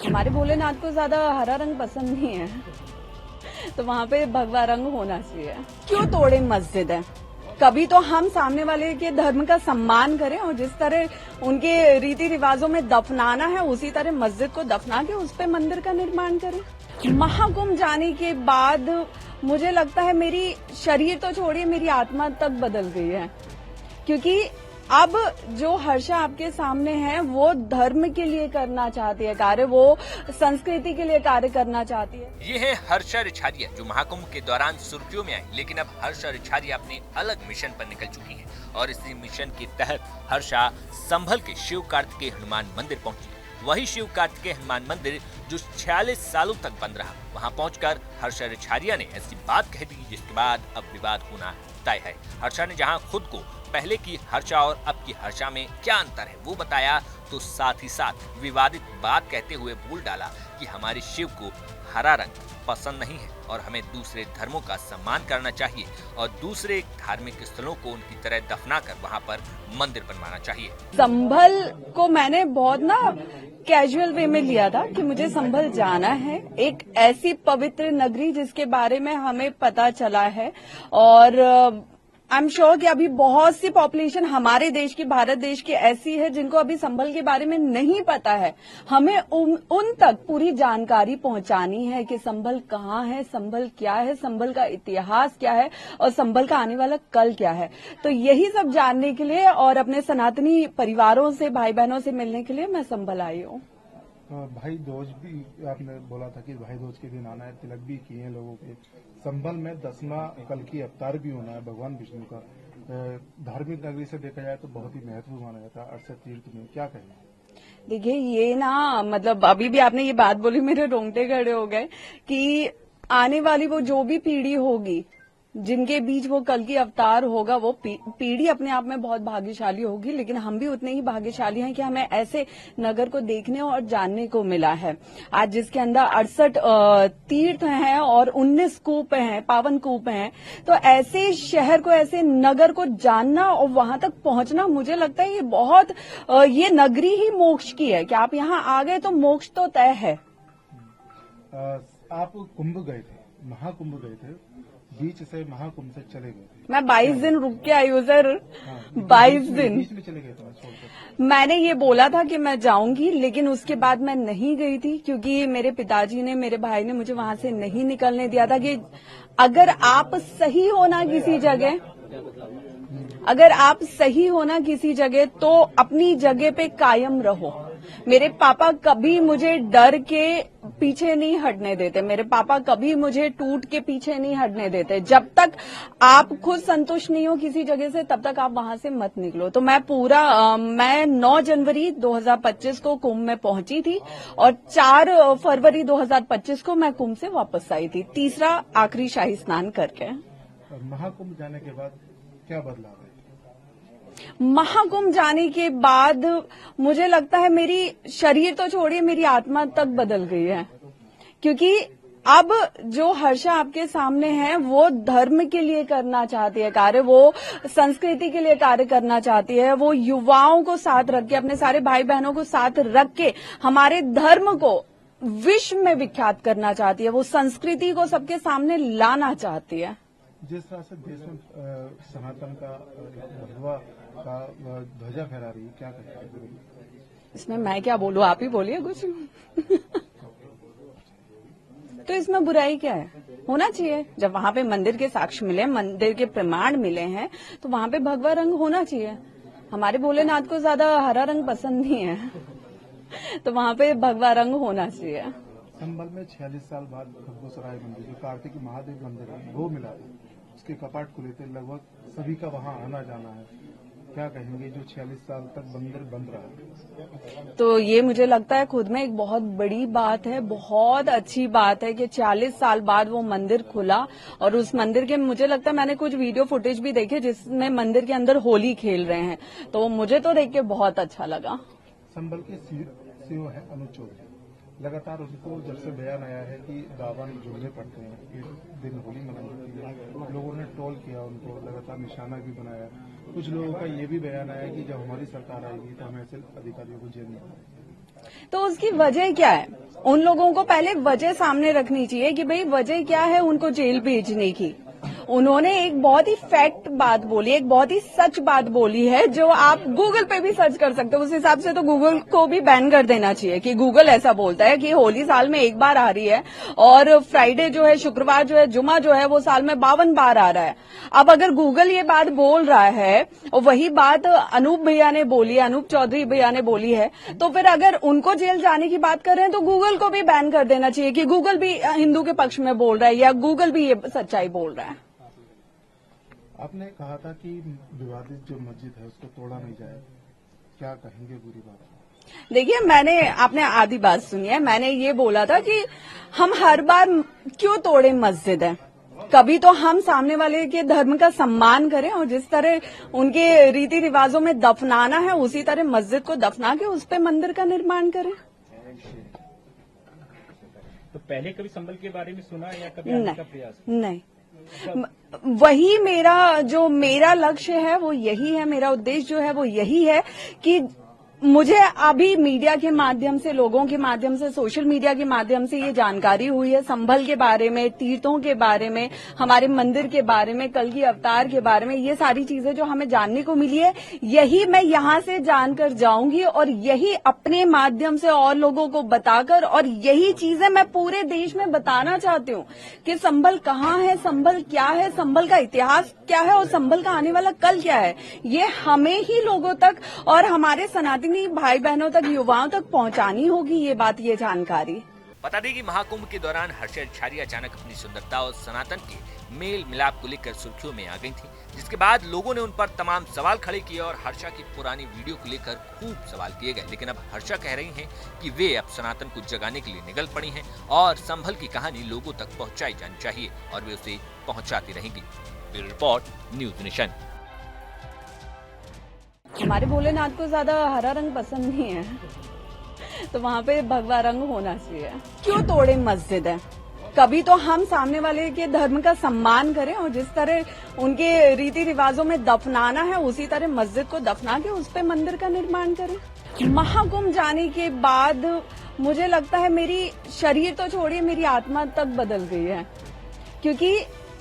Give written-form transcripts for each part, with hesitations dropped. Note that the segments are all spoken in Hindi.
हमारे भोलेनाथ को ज्यादा हरा रंग पसंद नहीं है, तो वहाँ पे भगवा रंग होना चाहिए। क्यों तोड़े मस्जिद है? कभी तो हम सामने वाले के धर्म का सम्मान करें और जिस तरह उनके रीति रिवाजों में दफनाना है उसी तरह मस्जिद को दफना के उस पे मंदिर का निर्माण करें। महाकुंभ जाने के बाद मुझे लगता है मेरी शरीर तो छोड़िए मेरी आत्मा तक बदल गई है, क्योंकि अब जो हर्षा आपके सामने है वो धर्म के लिए करना चाहती है कार्य, वो संस्कृति के लिए कार्य करना चाहती है। ये है हर्षा रिछारिया जो महाकुंभ के दौरान सुर्खियों में आई, लेकिन अब हर्षा रिछारिया अपने अलग मिशन पर निकल चुकी है और इसी मिशन के तहत हर्षा संभल के शिव कार्तिकेय हनुमान मंदिर पहुंची। वही शिव कार्तिकेय हनुमान मंदिर जो 46 सालों तक बंद रहा, वहां पहुंचकर हर्षा रिछारिया ने ऐसी बात कह दी जिसके बाद अब विवाद होना तय है। हर्षा ने जहां खुद को पहले की हर्षा और अब की हर्षा में क्या अंतर है वो बताया, तो साथ ही साथ विवादित बात कहते हुए बोल डाला कि हमारे शिव को हरा रंग पसंद नहीं है और हमें दूसरे धर्मों का सम्मान करना चाहिए और दूसरे धार्मिक स्थलों को उनकी तरह दफना कर वहाँ पर मंदिर बनवाना चाहिए। संभल को मैंने बहुत कैजुअल वे में लिया था कि मुझे संभल जाना है, एक ऐसी पवित्र नगरी जिसके बारे में हमें पता चला है और आई एम श्योर कि अभी बहुत सी पॉपुलेशन हमारे देश की, भारत देश की ऐसी है जिनको अभी संभल के बारे में नहीं पता है। हमें उन तक पूरी जानकारी पहुंचानी है कि संभल कहाँ है, संभल क्या है, संभल का इतिहास क्या है और संभल का आने वाला कल क्या है। तो यही सब जानने के लिए और अपने सनातनी परिवारों से, भाई बहनों से मिलने के लिए मैं संभल आई हूँ। भाई दूज भी आपने बोला था कि भाई दूज के दिन आना है, तिलक भी किए हैं लोगों के। संभल में 10वां कल की अवतार भी होना है भगवान विष्णु का। धार्मिक नगरी से देखा जाए तो बहुत ही महत्वपूर्ण माना जाता है 68 तीर्थ में, क्या कहेंगे? देखिए ये ना, मतलब अभी भी आपने ये बात बोली मेरे रोंगटे खड़े हो गए कि आने वाली वो जो भी पीढ़ी होगी जिनके बीच वो कल की अवतार होगा, वो पीढ़ी अपने आप में बहुत भाग्यशाली होगी, लेकिन हम भी उतने ही भाग्यशाली हैं कि हमें ऐसे नगर को देखने और जानने को मिला है आज, जिसके अंदर 68 तीर्थ हैं और 19 कूप हैं, पावन कूप हैं। तो ऐसे शहर को, ऐसे नगर को जानना और वहां तक पहुंचना, मुझे लगता है ये बहुत, ये नगरी ही मोक्ष की है कि आप यहाँ आ गए तो मोक्ष तो तय है। आप कुंभ गए थे, महाकुंभ गए थे, बीच से महाकुंभ से चले गए थे। मैं 22 दिन रुक के आई हूँ सर, 22 दिन बीच में चले गए थे। मैंने ये बोला था कि मैं जाऊंगी, लेकिन उसके बाद मैं नहीं गई थी क्योंकि मेरे पिताजी ने, मेरे भाई ने मुझे वहां से नहीं निकलने दिया था कि अगर आप सही हो ना किसी जगह, अगर आप सही हो ना किसी जगह तो अपनी जगह पे कायम रहो। मेरे पापा कभी मुझे डर के पीछे नहीं हटने देते, मेरे पापा कभी मुझे टूट के पीछे नहीं हटने देते। जब तक आप खुद संतुष्ट नहीं हो किसी जगह से तब तक आप वहां से मत निकलो। तो मैं मैं 9 जनवरी 2025 को कुंभ में पहुंची थी और 4 फरवरी 2025 को मैं कुंभ से वापस आई थी, तीसरा आखिरी शाही स्नान करके। महाकुंभ जाने के बाद क्या बदलाव है? महाकुंभ जाने के बाद मुझे लगता है मेरी शरीर तो छोड़िए मेरी आत्मा तक बदल गई है, क्योंकि अब जो हर्षा आपके सामने है वो धर्म के लिए करना चाहती है कार्य, वो संस्कृति के लिए कार्य करना चाहती है, वो युवाओं को साथ रख के, अपने सारे भाई बहनों को साथ रख के हमारे धर्म को विश्व में विख्यात करना चाहती है, वो संस्कृति को सबके सामने लाना चाहती है। जिस तरह से देश में सनातन का भगवा का ध्वजा फहरा रही है, क्या कहते हैं इसमें? मैं क्या बोलूं, आप ही बोलिए कुछ। तो इसमें बुराई क्या है? होना चाहिए। जब वहां पे मंदिर के साक्ष्य मिले, मंदिर के प्रमाण मिले हैं, तो वहां पे भगवा रंग होना चाहिए। हमारे भोलेनाथ को ज्यादा हरा रंग पसंद नहीं है, तो वहां पे भगवा रंग होना चाहिए। संभल में 46 साल बाद खरगोसराय मंदिर, जो कार्तिक महादेव मंदिर है, वो मिला था, उसके कपाट खुले थे, लगभग सभी का वहां आना जाना है। क्या कहेंगे जो 46 साल तक मंदिर बंद रहा? तो ये मुझे लगता है खुद में एक बहुत बड़ी बात है, बहुत अच्छी बात है कि 40 साल बाद वो मंदिर खुला और उस मंदिर के, मुझे लगता है मैंने कुछ वीडियो फुटेज भी देखे जिसमें मंदिर के अंदर होली खेल रहे हैं, तो मुझे तो देख के बहुत अच्छा लगा। संभल के सीओ है अनुज चौधरी, लगातार उनको जब से बयान आया है कि दावन जुड़ने पड़ते हैं, इस दिन होली मनाई जाती है, लोगों ने ट्रोल किया उनको, लगातार निशाना भी बनाया। कुछ लोगों का ये भी बयान आया कि जब हमारी सरकार आएगी तो हम ऐसे अधिकारियों को जेल में। तो उसकी वजह क्या है? उन लोगों को पहले वजह सामने रखनी चाहिए कि भाई वजह क्या है उनको जेल भेजने की। उन्होंने एक बहुत ही फैक्ट बात बोली, एक बहुत ही सच बात बोली है जो आप गूगल पे भी सर्च कर सकते हो। उस हिसाब से तो गूगल को भी बैन कर देना चाहिए कि गूगल ऐसा बोलता है कि होली साल में एक बार आ रही है और फ्राइडे जो है, शुक्रवार जो है, जुमा जो है वो साल में 52 बार आ रहा है। अब अगर गूगल ये बात बोल रहा है और वही बात अनूप भैया ने बोली है, अनूप चौधरी भैया ने बोली है, तो फिर अगर उनको जेल जाने की बात कर रहे हैं तो गूगल को भी बैन कर देना चाहिए कि गूगल भी हिंदू के पक्ष में बोल रहा है या गूगल भी ये सच्चाई बोल रहा है। आपने कहा था कि विवादित जो मस्जिद है उसको तोड़ा नहीं जाए, क्या कहेंगे बुरी बात? देखिए, आपने आधी बात सुनी है। मैंने ये बोला था कि हम हर बार क्यों तोड़े मस्जिद है। कभी तो हम सामने वाले के धर्म का सम्मान करें और जिस तरह उनके रीति रिवाजों में दफनाना है उसी तरह मस्जिद को दफना के उस पे मंदिर का निर्माण करें। तो पहले कभी संभल के बारे में सुना या कभी आने का प्रयास? नहीं, वही मेरा लक्ष्य है वो यही है, मेरा उद्देश्य जो है वो यही है कि मुझे अभी मीडिया के माध्यम से, लोगों के माध्यम से, सोशल मीडिया के माध्यम से ये जानकारी हुई है संभल के बारे में, तीर्थों के बारे में, हमारे मंदिर के बारे में, कल की अवतार के बारे में, ये सारी चीजें जो हमें जानने को मिली है, यही मैं यहां से जानकर जाऊंगी और यही अपने माध्यम से और लोगों को बताकर, और यही चीजें मैं पूरे देश में बताना चाहती हूँ कि संभल कहाँ है, संभल क्या है, संभल का इतिहास क्या है और संभल का आने वाला कल क्या है। ये हमें ही लोगों तक और हमारे सनातनी भाई बहनों तक, युवाओं तक पहुंचानी होगी ये बात, ये जानकारी। बता दें कि महाकुंभ के दौरान हर्षा झारी अचानक अपनी सुंदरता और सनातन के मेल मिलाप को लेकर सुर्खियों में आ गई थी, जिसके बाद लोगों ने उन पर तमाम सवाल खड़े किए और हर्षा की पुरानी वीडियो को लेकर खूब सवाल किए गए। लेकिन अब हर्षा कह रही हैं कि वे अब सनातन को जगाने के लिए निकल पड़ी हैं और संभल की कहानी लोगों तक पहुंचाई जानी चाहिए और वे उसे पहुंचाती रहेंगी। Bureau report, news nation. हमारे भोलेनाथ को ज्यादा हरा रंग पसंद नहीं है, तो वहाँ पे भगवा रंग होना चाहिए। क्यों तोड़े मस्जिद है? कभी तो हम सामने वाले के धर्म का सम्मान करें और जिस तरह उनके रीति रिवाजों में दफनाना है उसी तरह मस्जिद को दफना के उस पे मंदिर का निर्माण करें। महाकुंभ जाने के बाद मुझे लगता है मेरी शरीर तो छोड़िए, मेरी आत्मा तक बदल गई है, क्योंकि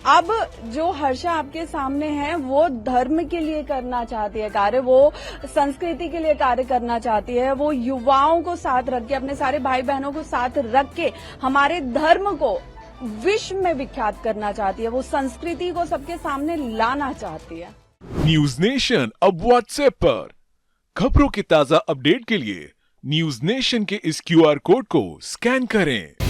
अब जो हर्षा आपके सामने है वो धर्म के लिए करना चाहती है कार्य, वो संस्कृति के लिए कार्य करना चाहती है, वो युवाओं को साथ रख के, अपने सारे भाई बहनों को साथ रख के हमारे धर्म को विश्व में विख्यात करना चाहती है, वो संस्कृति को सबके सामने लाना चाहती है। न्यूज नेशन अब व्हाट्सएप पर खबरों के ताजा अपडेट के लिए न्यूज नेशन के इस QR कोड को स्कैन करें।